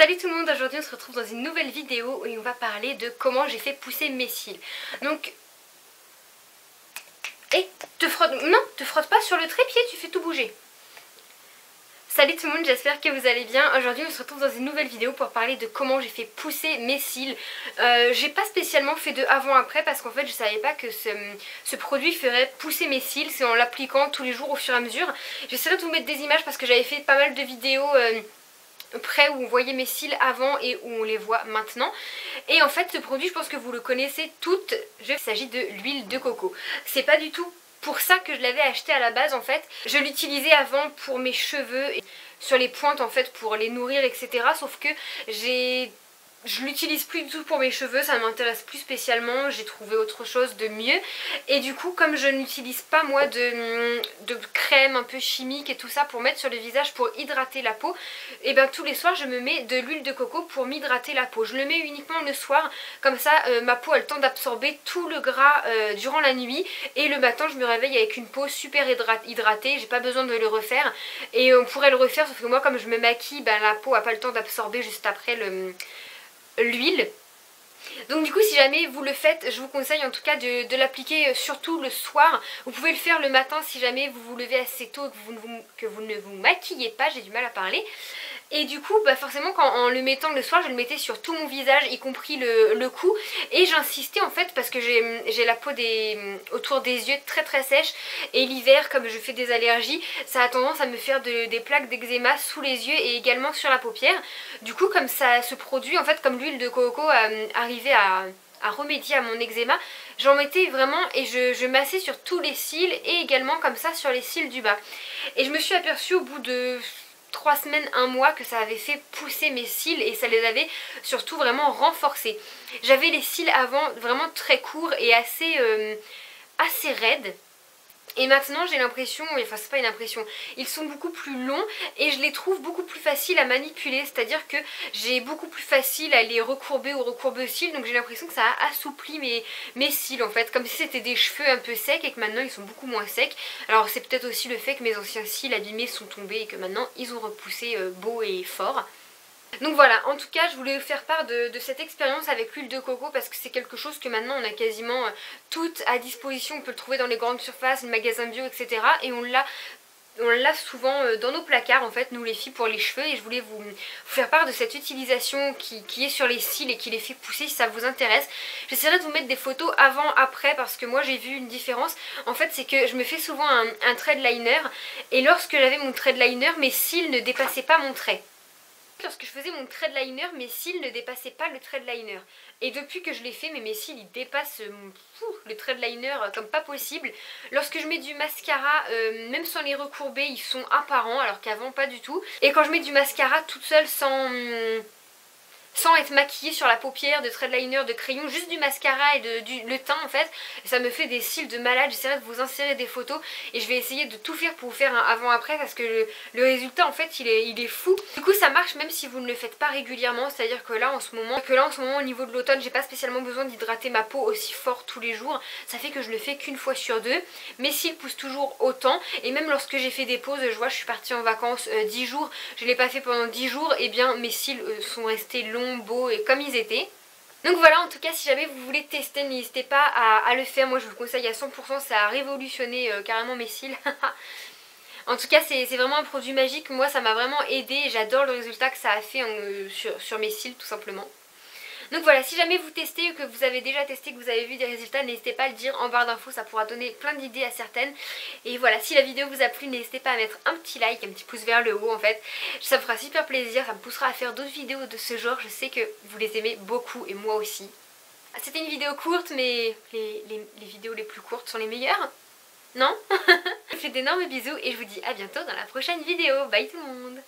Salut tout le monde, aujourd'hui on se retrouve dans une nouvelle vidéo où on va parler de comment j'ai fait pousser mes cils. Donc... te frotte pas sur le trépied, tu fais tout bouger. Salut tout le monde, j'espère que vous allez bien. Aujourd'hui on se retrouve dans une nouvelle vidéo pour parler de comment j'ai fait pousser mes cils. J'ai pas spécialement fait de avant-après parce qu'en fait je savais pas que ce produit ferait pousser mes cils. C'est en l'appliquant tous les jours au fur et à mesure. J'essaierai de vous mettre des images parce que j'avais fait pas mal de vidéos... près où on voyait mes cils avant et où on les voit maintenant. Et en fait ce produit, je pense que vous le connaissez toutes, il s'agit de l'huile de coco. C'est pas du tout pour ça que je l'avais acheté à la base en fait. Je l'utilisais avant pour mes cheveux et sur les pointes en fait pour les nourrir etc. Sauf que je l'utilise plus du tout pour mes cheveux, ça ne m'intéresse plus spécialement, j'ai trouvé autre chose de mieux. Et du coup comme je n'utilise pas moi de crème un peu chimique et tout ça pour mettre sur le visage pour hydrater la peau, et bien tous les soirs je me mets de l'huile de coco pour m'hydrater la peau. Je le mets uniquement le soir, comme ça ma peau a le temps d'absorber tout le gras durant la nuit. Et le matin je me réveille avec une peau super hydratée, j'ai pas besoin de le refaire. Et on pourrait le refaire sauf que moi comme je me maquille, ben, la peau a pas le temps d'absorber juste après l'huile. Donc du coup si jamais vous le faites, je vous conseille en tout cas de l'appliquer surtout le soir. Vous pouvez le faire le matin si jamais vous vous levez assez tôt et que vous ne vous maquillez pas, j'ai du mal à parler. Et du coup bah forcément en le mettant le soir je le mettais sur tout mon visage y compris le cou. Et j'insistais en fait parce que j'ai la peau autour des yeux très très sèche. Et l'hiver comme je fais des allergies, ça a tendance à me faire des plaques d'eczéma sous les yeux et également sur la paupière. Du coup comme ça, ce produit en fait comme l'huile de coco arrivait à remédier à mon eczéma, j'en mettais vraiment et je massais sur tous les cils et également comme ça sur les cils du bas. Et je me suis aperçue au bout de 3 semaines, 1 mois que ça avait fait pousser mes cils et ça les avait surtout vraiment renforcés. J'avais les cils avant vraiment très courts et assez raides. Et maintenant j'ai l'impression, enfin c'est pas une impression, ils sont beaucoup plus longs et je les trouve beaucoup plus faciles à manipuler. C'est-à-dire que j'ai beaucoup plus facile à les recourber ou recourber aux cils. Donc j'ai l'impression que ça a assoupli mes cils en fait. Comme si c'était des cheveux un peu secs et que maintenant ils sont beaucoup moins secs. Alors c'est peut-être aussi le fait que mes anciens cils abîmés sont tombés et que maintenant ils ont repoussé beau et fort. Donc voilà, en tout cas je voulais vous faire part de cette expérience avec l'huile de coco parce que c'est quelque chose que maintenant on a quasiment tout à disposition. On peut le trouver dans les grandes surfaces, les magasins bio etc. Et on l'a souvent dans nos placards en fait, nous les filles, pour les cheveux. Et je voulais vous faire part de cette utilisation qui est sur les cils et qui les fait pousser si ça vous intéresse. J'essaierai de vous mettre des photos avant-après parce que moi j'ai vu une différence. En fait c'est que je me fais souvent un thread liner et lorsque j'avais mon thread liner, mes cils ne dépassaient pas mon trait. Lorsque je faisais mon thread liner, mes cils ne dépassaient pas le thread liner. Et depuis que je l'ai fait, mes cils ils dépassent le thread liner comme pas possible. Lorsque je mets du mascara, même sans les recourber, ils sont apparents alors qu'avant pas du tout. Et quand je mets du mascara toute seule sans être maquillée sur la paupière, de thread liner, de crayon, juste du mascara et le teint en fait, ça me fait des cils de malade. J'essaierai de vous insérer des photos et je vais essayer de tout faire pour vous faire un avant-après parce que le résultat en fait il est fou. Du coup ça marche même si vous ne le faites pas régulièrement, c'est à dire que là en ce moment au niveau de l'automne j'ai pas spécialement besoin d'hydrater ma peau aussi fort tous les jours. Ça fait que je le fais qu'une fois sur 2. Mes cils poussent toujours autant et même lorsque j'ai fait des pauses, je vois je suis partie en vacances 10 jours, je l'ai pas fait pendant 10 jours, et bien mes cils sont restés longs, beaux et comme ils étaient. Donc voilà, en tout cas si jamais vous voulez tester, n'hésitez pas à le faire. Moi je vous conseille à 100%, ça a révolutionné carrément mes cils. En tout cas c'est vraiment un produit magique, moi ça m'a vraiment aidé et j'adore le résultat que ça a fait sur mes cils tout simplement. Donc voilà, si jamais vous testez ou que vous avez déjà testé, que vous avez vu des résultats, n'hésitez pas à le dire en barre d'infos, ça pourra donner plein d'idées à certaines. Et voilà, si la vidéo vous a plu, n'hésitez pas à mettre un petit like, un petit pouce vers le haut en fait. Ça me fera super plaisir, ça me poussera à faire d'autres vidéos de ce genre, je sais que vous les aimez beaucoup et moi aussi. C'était une vidéo courte mais les vidéos les plus courtes sont les meilleures, non? Je vous fais d'énormes bisous et je vous dis à bientôt dans la prochaine vidéo. Bye tout le monde!